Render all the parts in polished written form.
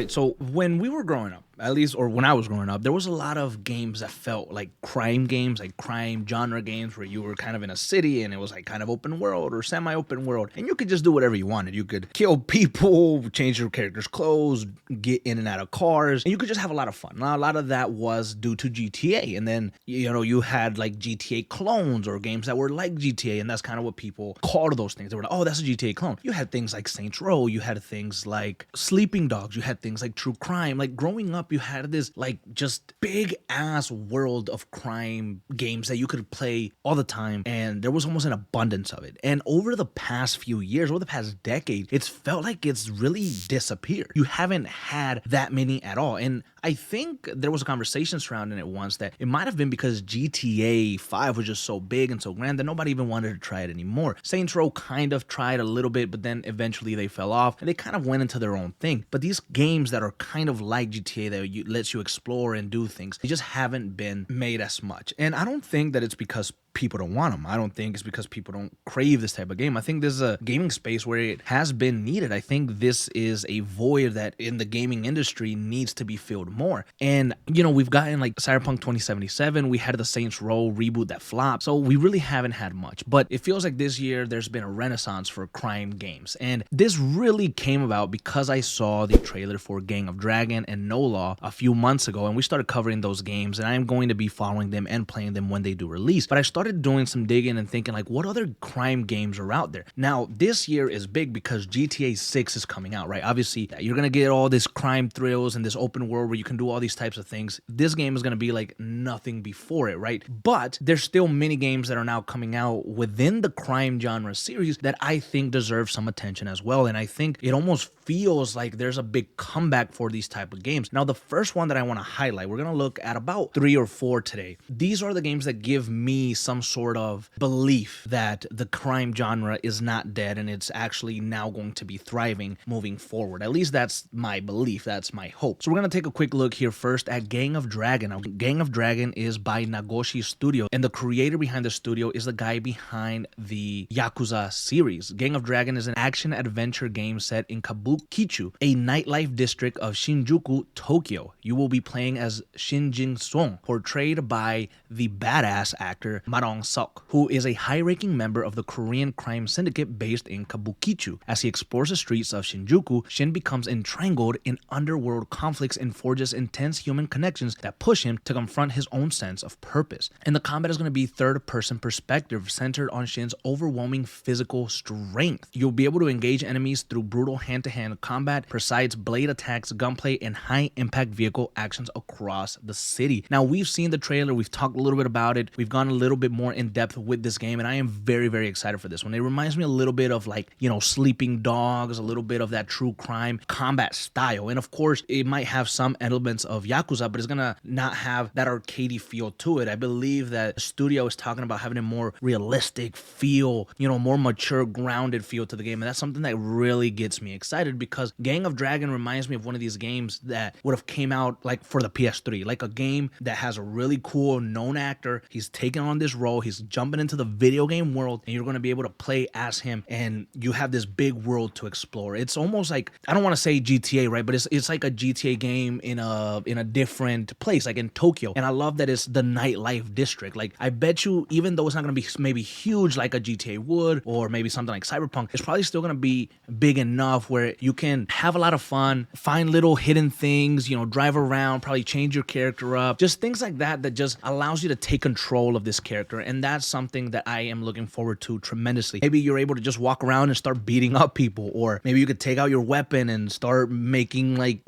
right, so when we were growing up, at least, or when I was growing up, there was a lot of games that felt like crime games, like crime genre games where you were kind of in a city and it was like kind of open world or semi-open world, and you could just do whatever you wanted. You could kill people, change your character's clothes, get in and out of cars, and you could just have a lot of fun. Now, a lot of that was due to GTA, and then, you had like GTA clones or games that were like GTA, and that's kind of what people called those things. They were like, oh, that's a GTA clone. You had things like Saints Row, you had things like Sleeping Dogs, you had things like True Crime. Like growing up, you had this like just big ass world of crime games that you could play all the time, and there was almost an abundance of it. And over the past few years, over the past decade, it's felt like it's really disappeared. You haven't had that many at all. And I think there was a conversation surrounding it once that it might have been because GTA 5 was just so big and so grand that nobody even wanted to try it anymore. Saints Row kind of tried a little bit, but then eventually they fell off and they kind of went into their own thing. But these games that are kind of like GTA that lets you explore and do things, they just haven't been made as much. And I don't think that it's because people don't want them. I don't think it's because people don't crave this type of game. I think there's a gaming space where it has been needed. I think this is a void that in the gaming industry needs to be filled more. And, we've gotten like Cyberpunk 2077, we had the Saints Row reboot that flopped, so we really haven't had much. But it feels like this year there's been a renaissance for crime games. And this really came about because I saw the trailer for Gang of Dragon and NoLaw a few months ago, and we started covering those games, and I am going to be following them and playing them when they do release. But I started doing some digging and thinking like, what other crime games are out there? Now, this year is big because GTA 6 is coming out, right? Obviously, you're going to get all this crime thrills and this open world where you can do all these types of things. This game is going to be like nothing before it, right? But there's still many games that are now coming out within the crime genre series that I think deserve some attention as well. And I think it almost feels like there's a big comeback for these type of games. Now, the first one that I want to highlight, we're going to look at about 3 or 4 today. These are the games that give me some sort of belief that the crime genre is not dead and it's actually now going to be thriving moving forward. At least that's my belief. That's my hope. So we're going to take a quick look here first at Gang of Dragon. Now, Gang of Dragon is by Nagoshi Studio, and the creator behind the studio is the guy behind the Yakuza series. Gang of Dragon is an action-adventure game set in Kabukicho, a nightlife district of Shinjuku, Tokyo. You will be playing as Shin Jin-sung, portrayed by the badass actor Marong Seok, who is a high-ranking member of the Korean crime syndicate based in Kabukicho. As he explores the streets of Shinjuku, Shin becomes entangled in underworld conflicts and forges intense human connections that push him to confront his own sense of purpose. And the combat is going to be third-person perspective, centered on Shin's overwhelming physical strength. You'll be able to engage enemies through brutal hand-to-hand combat, precise blade attacks, gunplay, and high-impact vehicle actions across the city. Now, we've seen the trailer, we've talked a little bit about it, we've gone a little bit more in depth with this game, and I am very, very excited for this one. It reminds me a little bit of like, Sleeping Dogs, a little bit of that true crime combat style. And of course, it might have some elements of Yakuza, but it's gonna not have that arcadey feel to it. I believe that the studio is talking about having a more realistic feel, more mature, grounded feel to the game. And that's something that really gets me excited because Gang of Dragon reminds me of one of these games that would have came out like for the PS3, like a game that has a really cool known actor. He's taking on this role, he's jumping into the video game world, and you're going to be able to play as him, and you have this big world to explore. It's almost like, I don't want to say GTA, right, but it's like a GTA game in a different place, like in Tokyo. And I love that it's the nightlife district. Like, I bet you, even though it's not going to be maybe huge like a GTA would, or maybe something like Cyberpunk, it's probably still going to be big enough where you can have a lot of fun, find little hidden things, drive around, probably change your character up, just things like that just allows you to take control of this character. And that's something that I am looking forward to tremendously. Maybe you're able to just walk around and start beating up people, or maybe you could take out your weapon and start making like,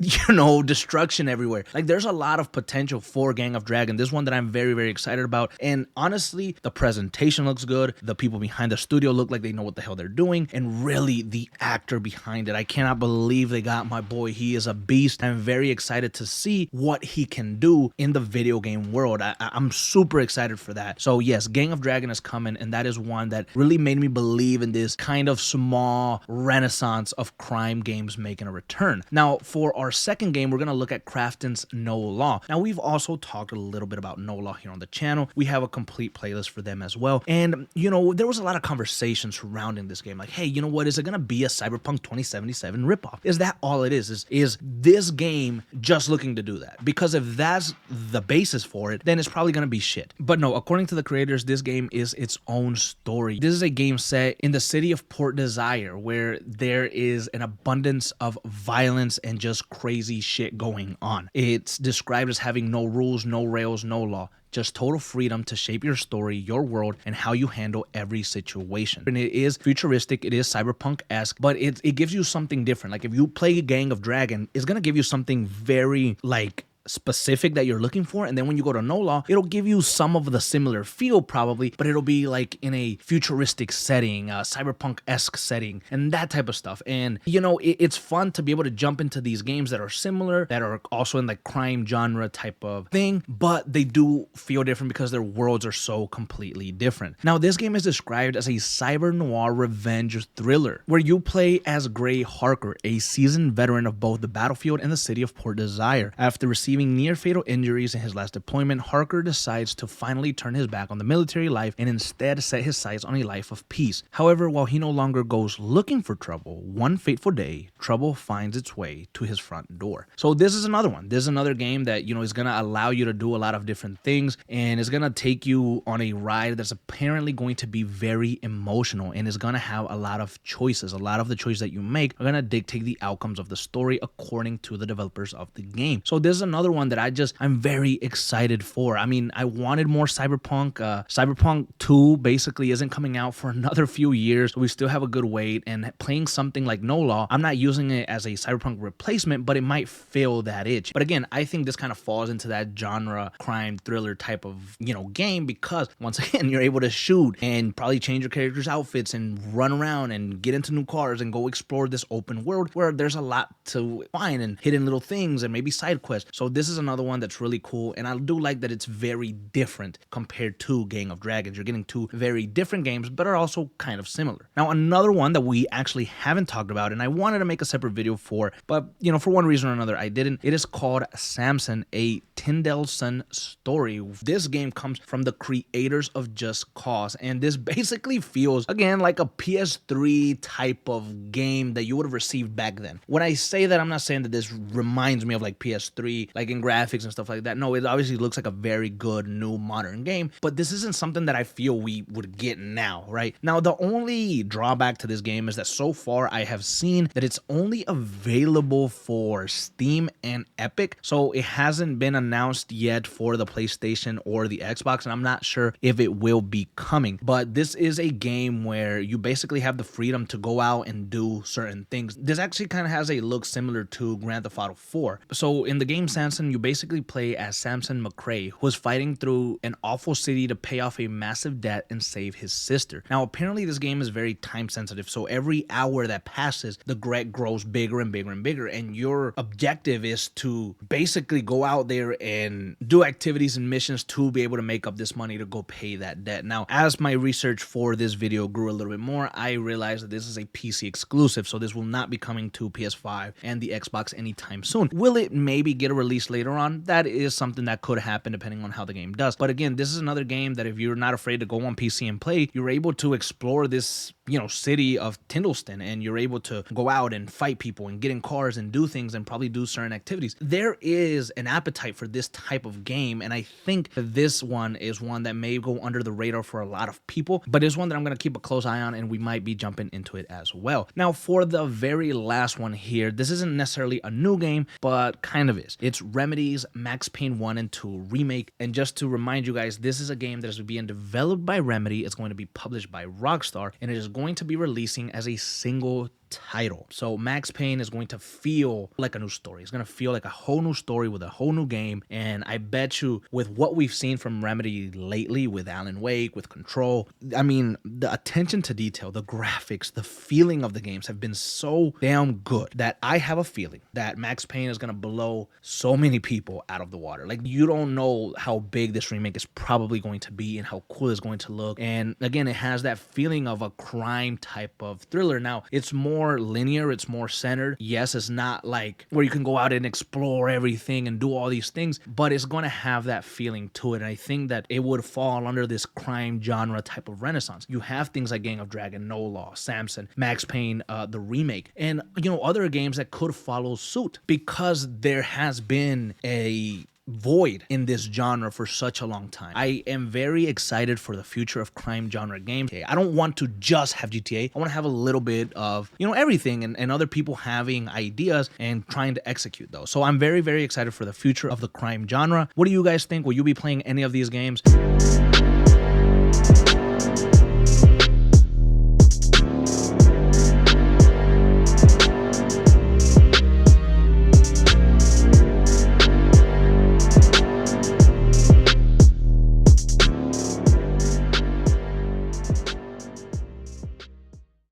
destruction everywhere. Like, there's a lot of potential for Gang of Dragon. This one that I'm very, very excited about. And honestly, the presentation looks good. The people behind the studio look like they know what the hell they're doing. And really, the actor behind it, I cannot believe they got my boy. He is a beast. I'm very excited to see what he can do in the video game world. I'm super excited for that. So yes, Gang of Dragon is coming, and that is one that really made me believe in this kind of small renaissance of crime games making a return. Now, for our second game, we're going to look at Krafton's NoLaw. Now, we've also talked a little bit about NoLaw here on the channel. We have a complete playlist for them as well. And, you know, there was a lot of conversation surrounding this game. Like, hey, you know what? Is it going to be a Cyberpunk 2077 ripoff? Is that all it is? Is this game just looking to do that? Because if that's the basis for it, then it's probably going to be shit. But no, according to the creators, this game is its own story. This is a game set in the city of Port Desire, where there is an abundance of violence and just crazy shit going on. It's described as having no rules, no rails, no law. Just total freedom to shape your story, your world, and how you handle every situation. And it is futuristic, it is cyberpunk-esque, but it gives you something different. Like if you play Gang of Dragon, it's gonna give you something very like specific that you're looking for, and then when you go to NoLaw, it'll give you some of the similar feel probably, but it'll be like in a futuristic setting, a cyberpunk-esque setting, and that type of stuff. And you know, it's fun to be able to jump into these games that are similar, that are also in like crime genre type of thing, but they do feel different because their worlds are so completely different. Now, this game is described as a cyber noir revenge thriller where you play as Gray Harker, a seasoned veteran of both the battlefield and the city of Port Desire. After receiving near-fatal injuries in his last deployment, Harker decides to finally turn his back on the military life and instead set his sights on a life of peace. However, while he no longer goes looking for trouble, one fateful day, trouble finds its way to his front door. So this is another one. This is another game that, you know, is going to allow you to do a lot of different things and is going to take you on a ride that's apparently going to be very emotional and is going to have a lot of choices. A lot of the choices that you make are going to dictate the outcomes of the story according to the developers of the game. So this is another one that I'm very excited for. I mean, I wanted more Cyberpunk. Cyberpunk 2 basically isn't coming out for another few years. So we still have a good wait, and playing something like NoLaw, I'm not using it as a Cyberpunk replacement, but it might fill that itch. But again, I think this kind of falls into that genre crime thriller type of, you know, game because once again, you're able to shoot and probably change your character's outfits and run around and get into new cars and go explore this open world where there's a lot to find and hidden little things and maybe side quests. So this is another one that's really cool, and I do like that it's very different compared to Gang of Dragons. You're getting two very different games, but are also kind of similar. Now, another one that we actually haven't talked about, and I wanted to make a separate video for, but, you know, for one reason or another, I didn't. It is called Samson, a Tindelson story. This game comes from the creators of Just Cause, and this basically feels, again, like a PS3 type of game that you would have received back then. When I say that, I'm not saying that this reminds me of like PS3, like in graphics and stuff like that. No, it obviously looks like a very good new modern game, but this isn't something that I feel we would get now, right? Now, the only drawback to this game is that so far I have seen that it's only available for Steam and Epic, so it hasn't been announced yet for the PlayStation or the Xbox, and I'm not sure if it will be coming. But this is a game where you basically have the freedom to go out and do certain things. This actually kind of has a look similar to Grand Theft Auto 4. So in the game Samson, you basically play as Samson McRae, who is fighting through an awful city to pay off a massive debt and save his sister. Now, apparently this game is very time sensitive, so every hour that passes, the debt grows bigger and bigger and bigger, and your objective is to basically go out there and do activities and missions to be able to make up this money to go pay that debt. Now, as my research for this video grew a little bit more, I realized that this is a PC exclusive, so this will not be coming to PS5 and the Xbox anytime soon. Will it maybe get a release later on? That is something that could happen depending on how the game does. But again, this is another game that if you're not afraid to go on PC and play, you're able to explore this, you know, city of Tindelson, and you're able to go out and fight people and get in cars and do things and probably do certain activities. There is an appetite for this type of game, and I think that this one is one that may go under the radar for a lot of people, but it's one that I'm going to keep a close eye on, and we might be jumping into it as well. Now, for the very last one here, this isn't necessarily a new game, but kind of is. It's Remedy's Max Payne 1 and 2 remake, and just to remind you guys, this is a game that is being developed by Remedy. It's going to be published by Rockstar, and it is going to be releasing as a single title. So Max Payne is going to feel like a new story. It's going to feel like a whole new story with a whole new game. And I bet you with what we've seen from Remedy lately with Alan Wake, with Control, I mean, the attention to detail, the graphics, the feeling of the games have been so damn good that I have a feeling that Max Payne is going to blow so many people out of the water. Like, you don't know how big this remake is probably going to be and how cool it's going to look. And again, it has that feeling of a crime type of thriller. Now, it's more linear, it's more centered. Yes, it's not like where you can go out and explore everything and do all these things, but it's going to have that feeling to it. And I think that it would fall under this crime genre type of renaissance. You have things like Gang of Dragon, NoLaw, Samson, Max Payne, the remake, and other games that could follow suit, because there has been a void in this genre for such a long time. I am very excited for the future of crime genre games. Okay, I don't want to just have GTA. I want to have a little bit of, everything, and other people having ideas and trying to execute those. So I'm very, very excited for the future of the crime genre. What do you guys think? Will you be playing any of these games?